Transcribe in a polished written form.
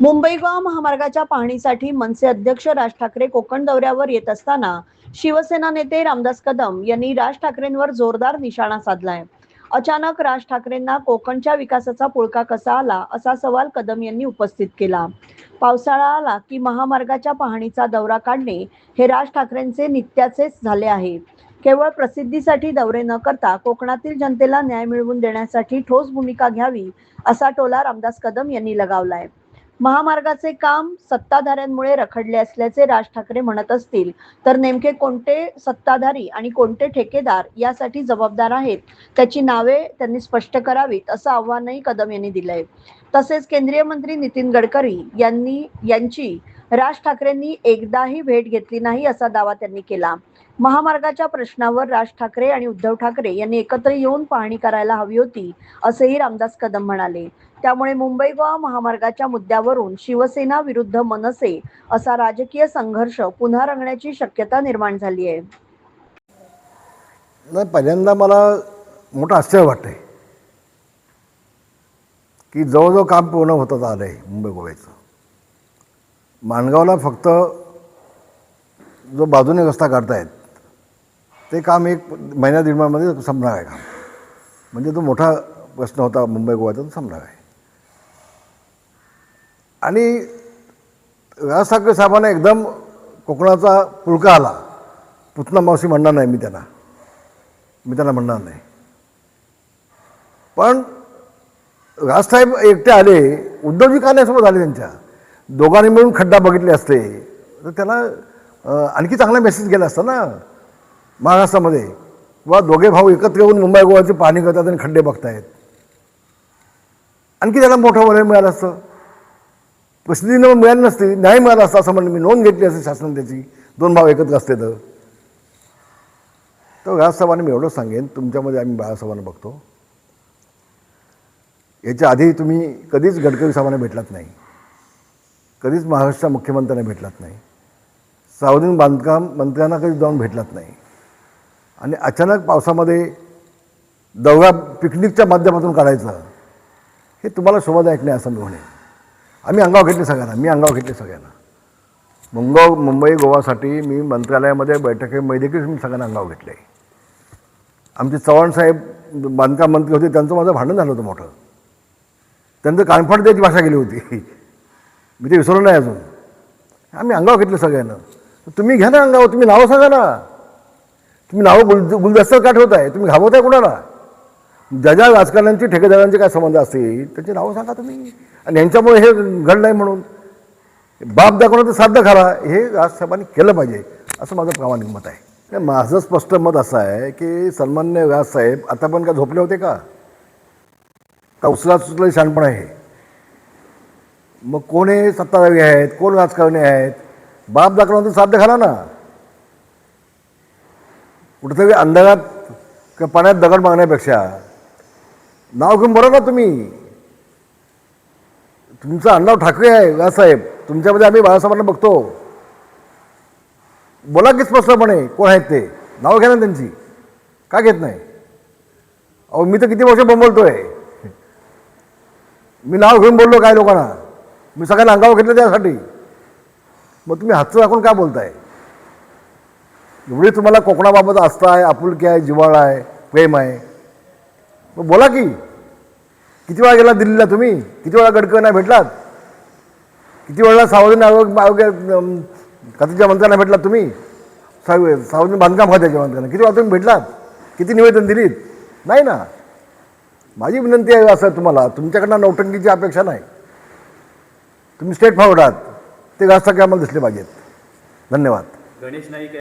मुंबई गोवा महामार्गाच्या पाहणीसाठी मनसे अध्यक्ष राज ठाकरे कोकण दौऱ्यावर येत असताना शिवसेना नेते रामदास कदम यांनी राज ठाकरेंवर जोरदार निशाणा साधलाय. अचानक राज ठाकरेंना कोकणच्या विकासाचा पुळका कसा आला असा सवाल कदम यांनी उपस्थित केला. पावसाळा आला की महामार्गाच्या पाहणीचा दौरा काढणे हे राज ठाकरेंचे नित्याचेच झाले आहे. केवळ प्रसिद्धीसाठी दौरे न करता कोकणातील जनतेला न्याय मिळवून देण्यासाठी ठोस भूमिका घ्यावी असा टोला रामदास कदम यांनी लगावलाय. महामार्गाचे काम सत्ताधाऱ्यांमुळे रखडले असल्याचे राज ठाकरे म्हणत असतील तर नेमके कोणते सत्ताधारी आणि कोणते ठेकेदार यासाठी जबाबदार आहेत त्याची नावे त्यांनी स्पष्ट करावीत असं आव्हानही कदम यांनी दिलंय. तसेच केंद्रीय मंत्री नितीन गडकरी यांची राज ठाकरेंनी एकदाही भेट घेतली नाही असा दावा त्यांनी केला. महामार्गाच्या प्रश्नावर राज ठाकरे आणि उद्धव ठाकरे यांनी एकत्र येऊन पाहणी करायला हवी होती असेही रामदास कदम म्हणाले. त्यामुळे मुंबई गोवा महामार्गाच्या मुद्द्यावरून शिवसेना विरुद्ध मनसे असा राजकीय संघर्ष पुन्हा रंगण्याची शक्यता निर्माण झाली आहे. पहिल्यांदा मला मोठं आश्चर्य वाटतंय की जवळजवळ काम पूर्ण होतं आलंय मुंबई गोव्याचं. माणगावला फक्त जो बाजूने रस्ता काढतायत ते काम एक महिन्या दीड महिन्यामध्ये संपणार आहे. काम म्हणजे तो मोठा प्रश्न होता मुंबई गोव्याचा, तो संपणार आहे. आणि राज ठाकरे साहेबांना एकदम कोकणाचा पुळका आला. पुतना मावशी म्हणणार नाही मी त्यांना म्हणणार नाही. पण राजसाहेब एकटे आले, उद्धवजी का नाही सोबत आले? त्यांच्या दोघांनी मिळून खड्डा बघितले असते तर त्याला आणखी चांगला मेसेज गेला असता ना महाराष्ट्रामध्ये. किंवा दोघे भाऊ एकत्र येऊन मुंबई गोव्याची पाहणी करतात आणि खड्डे बघतायत, आणखी त्याला मोठं वलय मिळालं असतं. प्रसिद्धीनं मिळाली नसती, न्याय मिळाला असता असं म्हणून मी नोंद घेतली असते शासनाने त्याची. दोन भाऊ एकत्र असते तर राजसाहेबांनी मी एवढं सांगेन, तुमच्यामध्ये आम्ही बाळासाहेबांना बघतो. याच्या आधी तुम्ही कधीच गडकरी साहेबांना भेटलात नाही, कधीच महाराष्ट्राच्या मुख्यमंत्र्यांना भेटलात नाही, सार्वजनिक बांधकाम मंत्र्यांना कधी जाऊन भेटलात नाही. आणि अचानक पावसामध्ये दौरा पिकनिकच्या माध्यमातून काढायचं हे तुम्हाला शोभादायक नाही असं मी म्हणेन. आम्ही अंगावर घेतले सगळ्यांना. मुंबई गोवासाठी मी मंत्रालयामध्ये बैठकीमध्ये देखील मी सगळ्यांना अंगावर घेतलं आहे. आमचे चव्हाण साहेब बांधकाम मंत्री होते, त्यांचं माझं भांडण झालं होतं मोठं. त्यांचं कानफाड द्यायची भाषा गेली होती, मी ते विसरलो नाही अजून. आम्ही अंगावर घेतलं सगळ्यांना. तुम्ही घ्या ना अंगावर, तुम्ही नावं सांगा ना. तुम्ही नावं गुलदस्त्यावर का ठेवताय? तुम्ही घाबरताय कोणाला? ज्या राजकारण्यांची ठेकेदारांचे काय संबंध असतील त्याची नावं सांगा तुम्ही. आणि यांच्यामुळे हे घडलं आहे म्हणून बाप दाखवणं तर साध्य करा, हे राजसाहेबांनी केलं पाहिजे असं माझं प्रामाणिक मत आहे. माझं स्पष्ट मत असं आहे की सन्मान्य राजसाहेब आता पण का झोपले होते का उचला शहाणपण आहे. मग कोण हे सत्ताधारी आहेत, कोण राजकारणी आहेत? बाप दाखवणं तर साध्य करा ना. कुठेतरी अंधारात किंवा पाण्यात दगड मागण्यापेक्षा नाव घेऊन बरं ना तुम्ही. तुमचं आडनाव ठाकरे आहे राजसाहेब, तुमच्यामध्ये आम्ही बाळासाहेबांना बघतो. बोला की स्पष्टपणे कोण आहेत ते, नावं घ्या ना त्यांची. का घेत नाही? अहो मी तर किती वर्ष बोलतोय, मी नाव घेऊन बोललो काय लोकांना, मी सगळ्यांना अंगावर घेतलं त्यासाठी. मग तुम्ही हातचं दाखवून काय बोलताय? एवढी तुम्हाला कोकणाबाबत आस्था आहे, आपुलकी आहे, जिव्हाळा आहे, प्रेम आहे, मग बोला की. किती वेळा गेला दिल्लीला तुम्ही? किती वेळा गडकरी नाही भेटलात? किती वेळा सार्वजनिक आरोग्य खात्याच्या मंत्र्यांना भेटलात तुम्ही? सार्वजनिक बांधकाम खात्याच्या मंत्र्यांना किती वेळा तुम्ही भेटलात? किती निवेदन दिलीत? नाही ना. माझी विनंती आहे असं तुम्हाला, तुमच्याकडनं नौटंकीची अपेक्षा नाही. तुम्ही स्टेट फॉरवर्ड आहात, ते राजकारणी आम्हाला दिसले पाहिजेत. धन्यवाद.